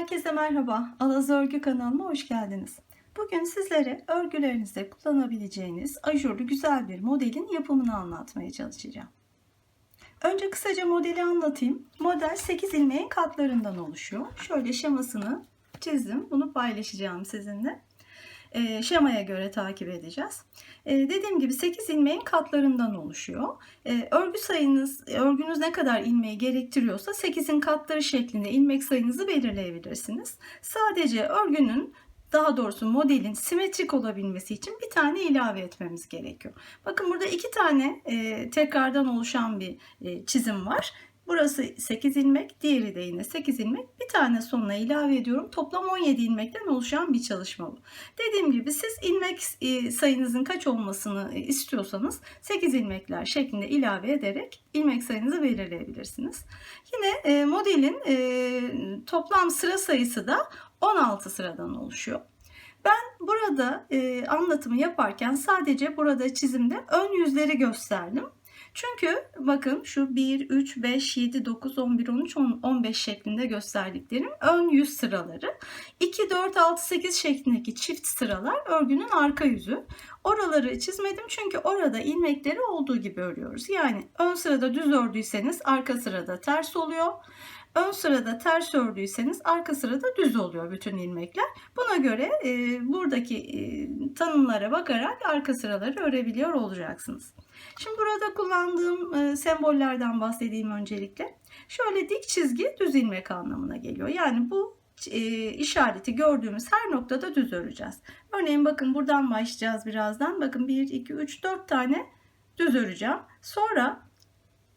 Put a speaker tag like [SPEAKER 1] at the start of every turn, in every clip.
[SPEAKER 1] Herkese merhaba. Alaz Örgü kanalıma hoş geldiniz. Bugün sizlere örgülerinizde kullanabileceğiniz ajurlu güzel bir modelin yapımını anlatmaya çalışacağım. Önce kısaca modeli anlatayım. Model 8 ilmeğin katlarından oluşuyor. Şöyle şemasını çizdim. Bunu paylaşacağım sizinle. Şemaya göre takip edeceğiz. Dediğim gibi 8 ilmeğin katlarından oluşuyor. Örgünüz ne kadar ilmeği gerektiriyorsa 8'in katları şeklinde ilmek sayınızı belirleyebilirsiniz. Sadece daha doğrusu modelin simetrik olabilmesi için bir tane ilave etmemiz gerekiyor. Bakın burada 2 tane tekrardan oluşan bir çizim var. Burası 8 ilmek, diğeri de yine 8 ilmek. Bir tane sonuna ilave ediyorum. Toplam 17 ilmekten oluşan bir çalışma bu. Dediğim gibi siz ilmek sayınızın kaç olmasını istiyorsanız 8 ilmekler şeklinde ilave ederek ilmek sayınızı belirleyebilirsiniz. Yine modelin toplam sıra sayısı da 16 sıradan oluşuyor. Ben burada anlatımı yaparken sadece burada çizimde ön yüzleri gösterdim. Çünkü bakın şu 1, 3, 5, 7, 9, 11, 13, 15 şeklinde gösterdiklerim ön yüz sıraları. 2, 4, 6, 8 şeklindeki çift sıralar örgünün arka yüzü. Oraları çizmedim çünkü orada ilmekleri olduğu gibi örüyoruz. Yani ön sırada düz ördüyseniz arka sırada ters oluyor. Ön sırada ters ördüyseniz arka sırada düz oluyor bütün ilmekler. Buna göre buradaki tanımlara bakarak arka sıraları örebiliyor olacaksınız. Şimdi burada kullandığım sembollerden bahsedeyim öncelikle. Şöyle dik çizgi düz ilmek anlamına geliyor. Yani bu işareti gördüğümüz her noktada düz öreceğiz. Örneğin bakın buradan başlayacağız birazdan. Bakın 1, 2, 3, 4 tane düz öreceğim. Sonra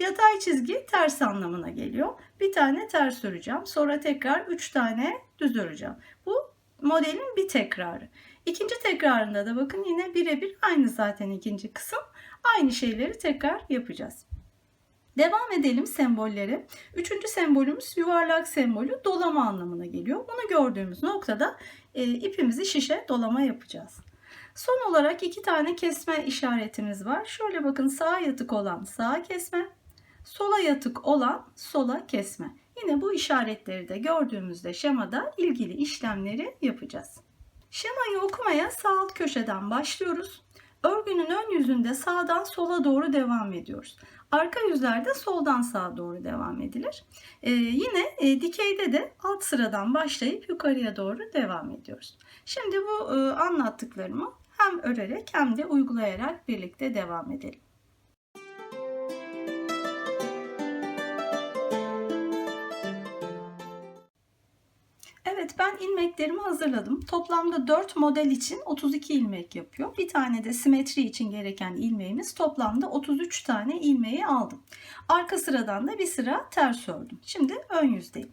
[SPEAKER 1] yatay çizgi ters anlamına geliyor. Bir tane ters öreceğim. Sonra tekrar 3 tane düz öreceğim. Bu modelin bir tekrarı. İkinci tekrarında da bakın yine birebir aynı zaten ikinci kısım. Aynı şeyleri tekrar yapacağız. Devam edelim sembolleri. Üçüncü sembolümüz yuvarlak sembolü dolama anlamına geliyor. Bunu gördüğümüz noktada ipimizi şişe dolama yapacağız. Son olarak 2 tane kesme işaretimiz var. Şöyle bakın sağa yatık olan sağa kesme, sola yatık olan sola kesme. Yine bu işaretleri de gördüğümüzde şemada ilgili işlemleri yapacağız. Şemayı okumaya sağ alt köşeden başlıyoruz. Örgünün ön yüzünde sağdan sola doğru devam ediyoruz. Arka yüzlerde soldan sağa doğru devam edilir. Yine dikeyde de alt sıradan başlayıp yukarıya doğru devam ediyoruz. Şimdi bu anlattıklarımı hem örerek hem de uygulayarak birlikte devam edelim. Evet, ben ilmeklerimi hazırladım. Toplamda 4 model için 32 ilmek yapıyor. Bir tane de simetri için gereken ilmeğimiz, toplamda 33 tane ilmeği aldım. Arka sıradan da bir sıra ters ördüm. Şimdi ön yüzdeyim.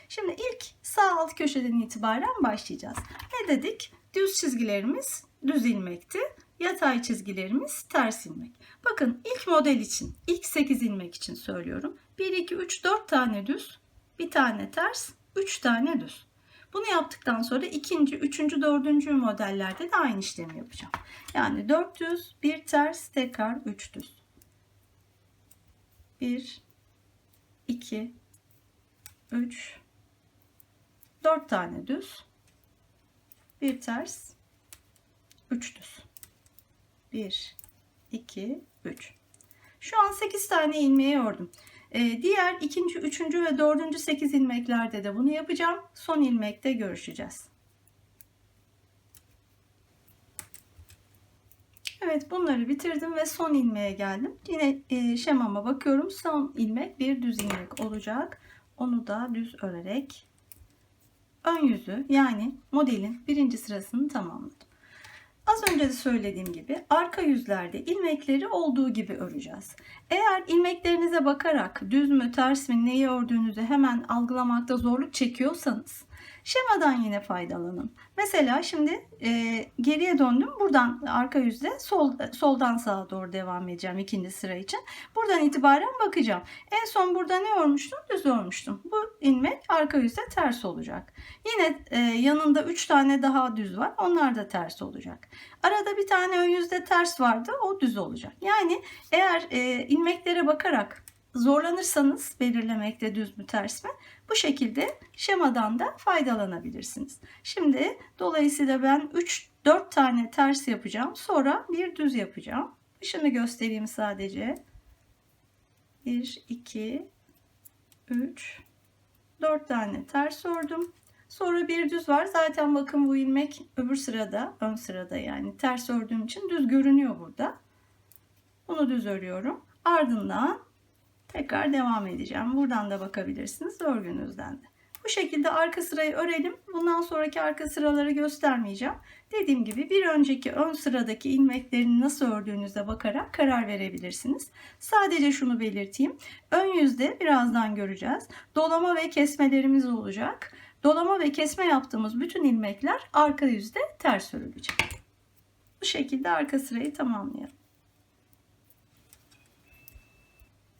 [SPEAKER 1] Şimdi ilk sağ alt köşeden itibaren başlayacağız. Ne dedik? Düz çizgilerimiz düz ilmekti. Yatay çizgilerimiz ters ilmek. Bakın ilk model için, ilk 8 ilmek için söylüyorum. 1, 2, 3, 4 tane düz, bir tane ters, 3 tane düz. Bunu yaptıktan sonra ikinci, üçüncü, dördüncü modellerde de aynı işlemi yapacağım. Yani 4 düz, 1 ters, tekrar 3 düz. 1, 2, 3, 4 tane düz, 1 ters, 3 düz. 1, 2, 3. Şu an 8 tane ilmeği ördüm. Diğer ikinci, üçüncü ve dördüncü 8 ilmeklerde de bunu yapacağım. Son ilmekte görüşeceğiz. Evet, bunları bitirdim ve son ilmeğe geldim. Yine şemama bakıyorum. Son ilmek bir düz ilmek olacak. Onu da düz örerek ön yüzü, yani modelin birinci sırasını tamamladım. Az önce de söylediğim gibi arka yüzlerde ilmekleri olduğu gibi öreceğiz. Eğer ilmeklerinize bakarak düz mü ters mi neyi ördüğünüzü hemen algılamakta zorluk çekiyorsanız şemadan yine faydalanın. Mesela şimdi geriye döndüm. Buradan arka yüzde soldan sağa doğru devam edeceğim ikinci sıra için. Buradan itibaren bakacağım. En son burada ne örmüştüm? Düz örmüştüm. Bu ilmek arka yüzde ters olacak. Yine yanında 3 tane daha düz var. Onlar da ters olacak. Arada bir tane ön yüzde ters vardı. O düz olacak. Yani eğer ilmeklere bakarak zorlanırsanız belirlemekte düz mü ters mi, bu şekilde şemadan da faydalanabilirsiniz. Şimdi dolayısıyla ben 3-4 tane ters yapacağım. Sonra bir düz yapacağım. Şimdi göstereyim sadece. 1, 2, 3, 4 tane ters ördüm. Sonra bir düz var. Zaten bakın bu ilmek öbür sırada, ön sırada, yani ters ördüğüm için düz görünüyor burada. Bunu düz örüyorum. Ardından tekrar devam edeceğim. Buradan da bakabilirsiniz, örgünüzden de. Bu şekilde arka sırayı örelim. Bundan sonraki arka sıraları göstermeyeceğim. Dediğim gibi bir önceki ön sıradaki ilmeklerini nasıl ördüğünüze bakarak karar verebilirsiniz. Sadece şunu belirteyim. Ön yüzde birazdan göreceğiz. Dolama ve kesmelerimiz olacak. Dolama ve kesme yaptığımız bütün ilmekler arka yüzde ters örülecek. Bu şekilde arka sırayı tamamlayalım.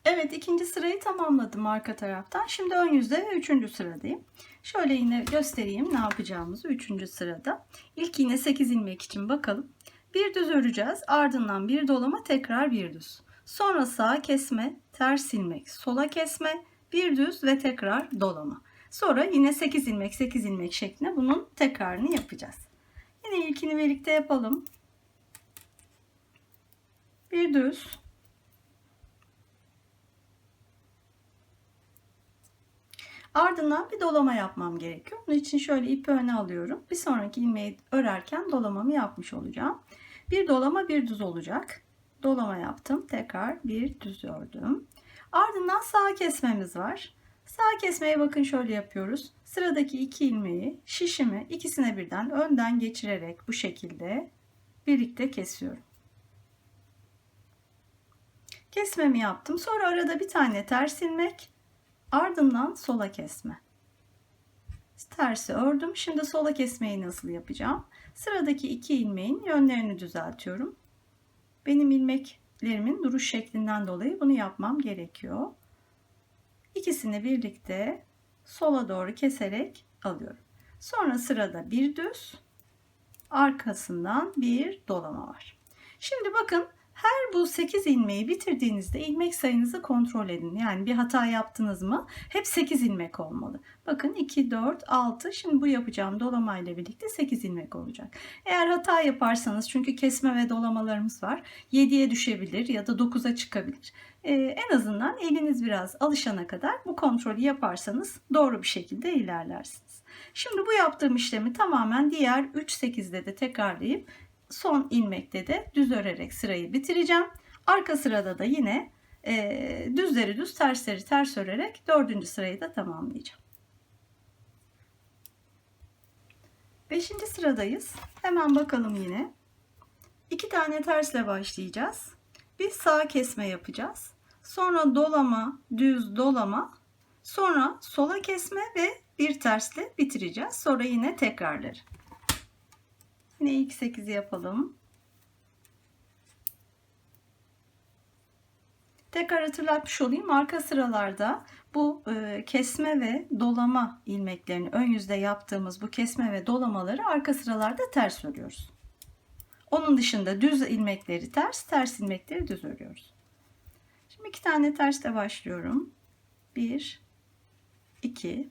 [SPEAKER 1] Evet, ikinci sırayı tamamladım arka taraftan. Şimdi ön yüzde ve üçüncü sıradayım. Şöyle yine göstereyim ne yapacağımızı üçüncü sırada. İlk yine 8 ilmek için bakalım. Bir düz öreceğiz. Ardından bir dolama, tekrar bir düz. Sonra sağa kesme, ters ilmek, sola kesme, bir düz ve tekrar dolama. Sonra yine 8 ilmek 8 ilmek şeklinde bunun tekrarını yapacağız. Yine ilkini birlikte yapalım. Bir düz. Ardından bir dolama yapmam gerekiyor. Bunun için şöyle ipi öne alıyorum. Bir sonraki ilmeği örerken dolamamı yapmış olacağım. Bir dolama bir düz olacak. Dolama yaptım. Tekrar bir düz ördüm. Ardından sağ kesmemiz var. Sağ kesmeye bakın şöyle yapıyoruz. Sıradaki iki ilmeği, şişimi ikisine birden önden geçirerek bu şekilde birlikte kesiyorum. Kesmemi yaptım. Sonra arada bir tane ters ilmek. Ardından sola kesme. Tersi ördüm. Şimdi sola kesmeyi nasıl yapacağım? Sıradaki iki ilmeğin yönlerini düzeltiyorum. Benim ilmeklerimin duruş şeklinden dolayı bunu yapmam gerekiyor. İkisini birlikte sola doğru keserek alıyorum. Sonra sırada bir düz, arkasından bir dolama var. Şimdi bakın, her bu 8 ilmeği bitirdiğinizde ilmek sayınızı kontrol edin. Yani bir hata yaptınız mı? Hep 8 ilmek olmalı. Bakın 2, 4, 6. Şimdi bu yapacağım dolama ile birlikte 8 ilmek olacak. Eğer hata yaparsanız, çünkü kesme ve dolamalarımız var, 7'ye düşebilir ya da 9'a çıkabilir. En azından eliniz biraz alışana kadar bu kontrolü yaparsanız doğru bir şekilde ilerlersiniz. Şimdi bu yaptığım işlemi tamamen diğer 3-8'de de tekrarlayıp son ilmekte de düz örerek sırayı bitireceğim. Arka sırada da yine düzleri düz, tersleri ters örerek 4. sırayı da tamamlayacağım. 5. sıradayız. Hemen bakalım yine. 2 tane tersle başlayacağız. Bir sağ kesme yapacağız. Sonra dolama, düz dolama. Sonra sola kesme ve bir tersle bitireceğiz. Sonra yine tekrarları. Yine ilk 8'i yapalım. Tekrar hatırlatmış olayım. Arka sıralarda bu kesme ve dolama ilmeklerini, ön yüzde yaptığımız bu kesme ve dolamaları arka sıralarda ters örüyoruz. Onun dışında düz ilmekleri ters, ters ilmekleri düz örüyoruz. Şimdi 2 tane tersle başlıyorum. 1, 2.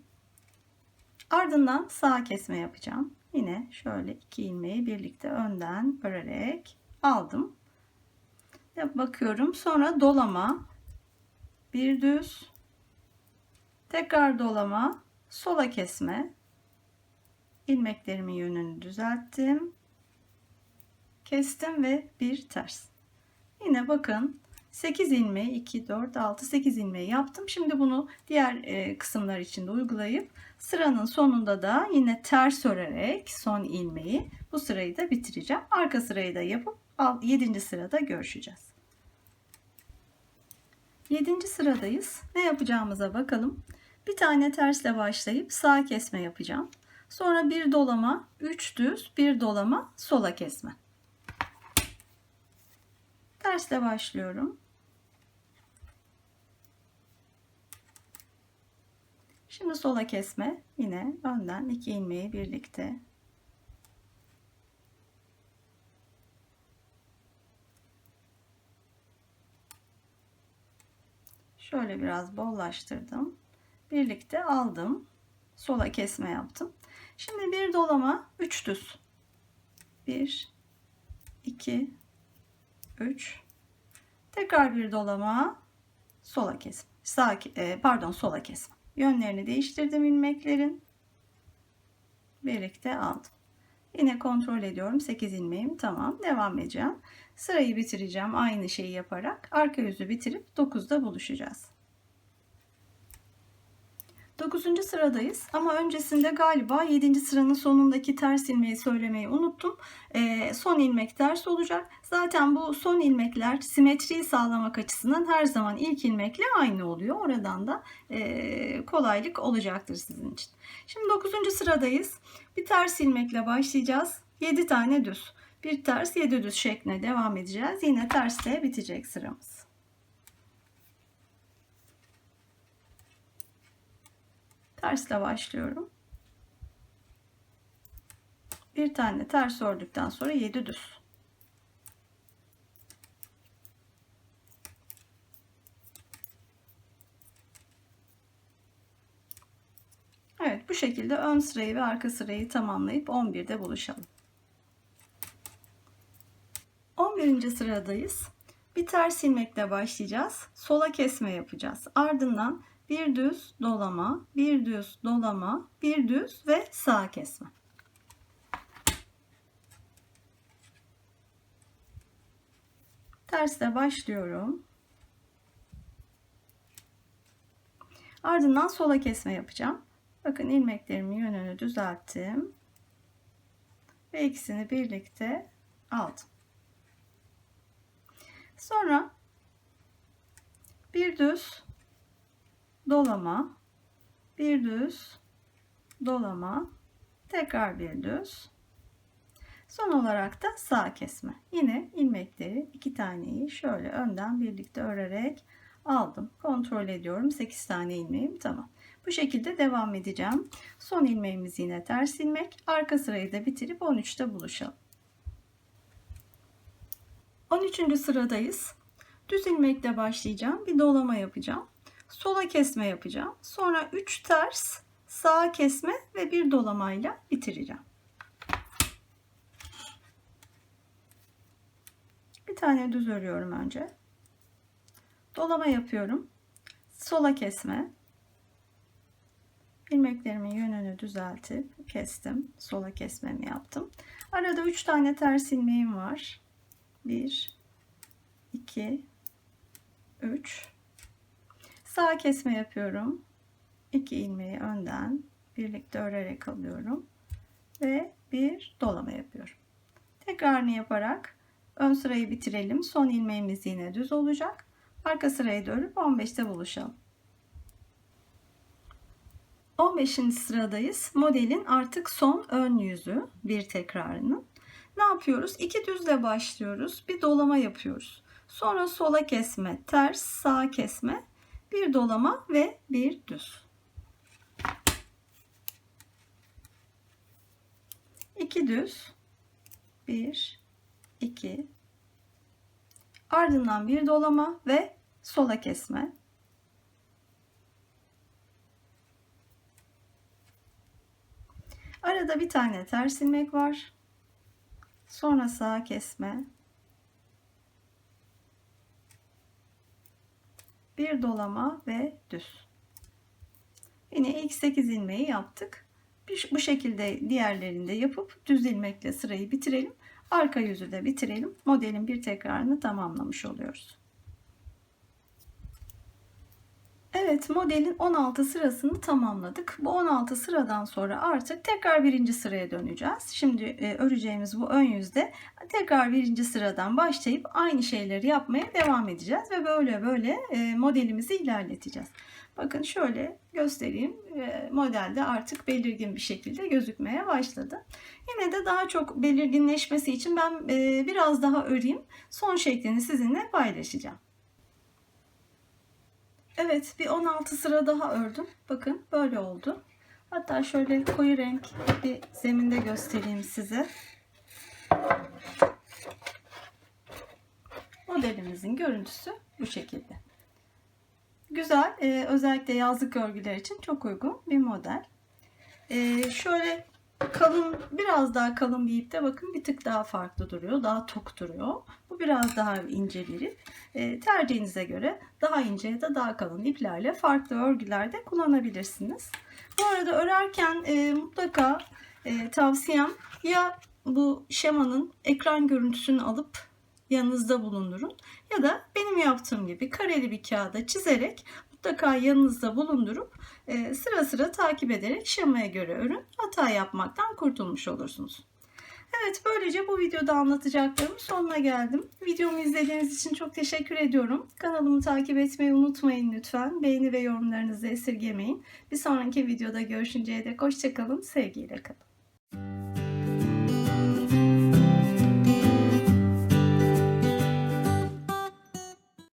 [SPEAKER 1] Ardından sağ kesme yapacağım. Yine şöyle 2 ilmeği birlikte önden örerek aldım. Bakıyorum. Sonra dolama, bir düz, tekrar dolama, sola kesme. İlmeklerimin yönünü düzelttim. Kestim ve bir ters. Yine bakın 8 ilmeği, 2, 4, 6, 8 ilmeği yaptım. Şimdi bunu diğer kısımlar için de uygulayıp sıranın sonunda da yine ters örerek son ilmeği, bu sırayı da bitireceğim. Arka sırayı da yapıp 7. sırada görüşeceğiz. 7. sıradayız. Ne yapacağımıza bakalım. Bir tane tersle başlayıp sağ kesme yapacağım. Sonra bir dolama, 3 düz, bir dolama, sola kesme. Tersle başlıyorum. Şimdi sola kesme, yine önden 2 ilmeği birlikte Şöyle biraz bollaştırdım. Birlikte aldım. Sola kesme yaptım. Şimdi bir dolama 3 düz. 1 2 3. Tekrar bir dolama, sola kesme. Sola kesme. Yönlerini değiştirdim ilmeklerin. Birlikte aldım. Yine kontrol ediyorum. 8 ilmeğim tamam. Devam edeceğim. Sırayı bitireceğim aynı şeyi yaparak. Arka yüzü bitirip 9'da buluşacağız. 9. sıradayız ama öncesinde galiba 7. sıranın sonundaki ters ilmeği söylemeyi unuttum. Son ilmek ters olacak. Zaten bu son ilmekler simetriyi sağlamak açısından her zaman ilk ilmekle aynı oluyor. Oradan da kolaylık olacaktır sizin için. Şimdi 9. sıradayız. Bir ters ilmekle başlayacağız. 7 tane düz. Bir ters 7 düz şeklinde devam edeceğiz. Yine tersle bitecek sıramız. Tersle başlıyorum. Bir tane ters ördükten sonra 7 düz. Evet, bu şekilde ön sırayı ve arka sırayı tamamlayıp 11'de buluşalım. 11. sıradayız. Bir ters ilmekle başlayacağız. Sola kesme yapacağız. Ardından bir düz dolama, bir düz dolama, bir düz ve sağ kesme. Tersle başlıyorum. Ardından sola kesme yapacağım. Bakın ilmeklerimin yönünü düzelttim. Ve ikisini birlikte aldım. Sonra bir düz dolama, bir düz dolama, tekrar bir düz. Son olarak da sağ kesme. Yine ilmekleri 2 taneyi şöyle önden birlikte örerek aldım. Kontrol ediyorum. 8 tane ilmeğim tamam. Bu şekilde devam edeceğim. Son ilmeğimiz yine ters ilmek. Arka sırayı da bitirip 13'te buluşalım. 13. sıradayız. Düz ilmekle başlayacağım. Bir dolama yapacağım. Sola kesme yapacağım. Sonra 3 ters, sağa kesme ve bir dolamayla bitireceğim. Bir tane düz örüyorum önce. Dolama yapıyorum. Sola kesme. İlmeklerimin yönünü düzeltip kestim. Sola kesmemi yaptım. Arada 3 tane ters ilmeğim var. 1 2 3. Sağ kesme yapıyorum. 2 ilmeği önden birlikte örerek alıyorum ve bir dolama yapıyorum. Tekrarını yaparak ön sırayı bitirelim. Son ilmeğimiz yine düz olacak. Arka sırayı da örüp 15'te buluşalım. 15. sıradayız. Modelin artık son ön yüzü bir tekrarının. Ne yapıyoruz? 2 düzle başlıyoruz. Bir dolama yapıyoruz. Sonra sola kesme, ters, sağ kesme, bir dolama ve bir düz. 2 düz, 1 2, ardından bir dolama ve sola kesme. Arada bir tane ters ilmek var. Sonra sağa kesme. Bir dolama ve düz. Yine ilk 8 ilmeği yaptık. Bu şekilde diğerlerini de yapıp düz ilmekle sırayı bitirelim. Arka yüzü de bitirelim. Modelin bir tekrarını tamamlamış oluyoruz. Evet, modelin 16 sırasını tamamladık. Bu 16 sıradan sonra artık tekrar birinci sıraya döneceğiz. Şimdi öreceğimiz bu ön yüzde tekrar birinci sıradan başlayıp aynı şeyleri yapmaya devam edeceğiz ve böyle modelimizi ilerleteceğiz. Bakın şöyle göstereyim. Modelde artık belirgin bir şekilde gözükmeye başladı. Yine de daha çok belirginleşmesi için ben biraz daha öreyim. Son şeklini sizinle paylaşacağım. Evet, bir 16 sıra daha ördüm. Bakın böyle oldu. Hatta şöyle koyu renk bir zeminde göstereyim size. Modelimizin görüntüsü bu şekilde. güzel, özellikle yazlık örgüler için çok uygun bir model. Şöyle kalın, biraz daha kalın bir ipte bakın bir tık daha farklı duruyor. Daha tok duruyor. Bu biraz daha ince bir ip. Tercihinize göre daha ince ya da daha kalın iplerle farklı örgülerde kullanabilirsiniz. Bu arada örerken mutlaka tavsiyem ya bu şemanın ekran görüntüsünü alıp yanınızda bulundurun ya da benim yaptığım gibi kareli bir kağıda çizerek mutlaka yanınızda bulundurup sıra sıra takip ederek şemaya göre örün. Hata yapmaktan kurtulmuş olursunuz. Evet, böylece bu videoda anlatacaklarımın sonuna geldim. Videomu izlediğiniz için çok teşekkür ediyorum. Kanalımı takip etmeyi unutmayın lütfen. Beğeni ve yorumlarınızı esirgemeyin. Bir sonraki videoda görüşünceye dek hoşça kalın, sevgiyle kalın.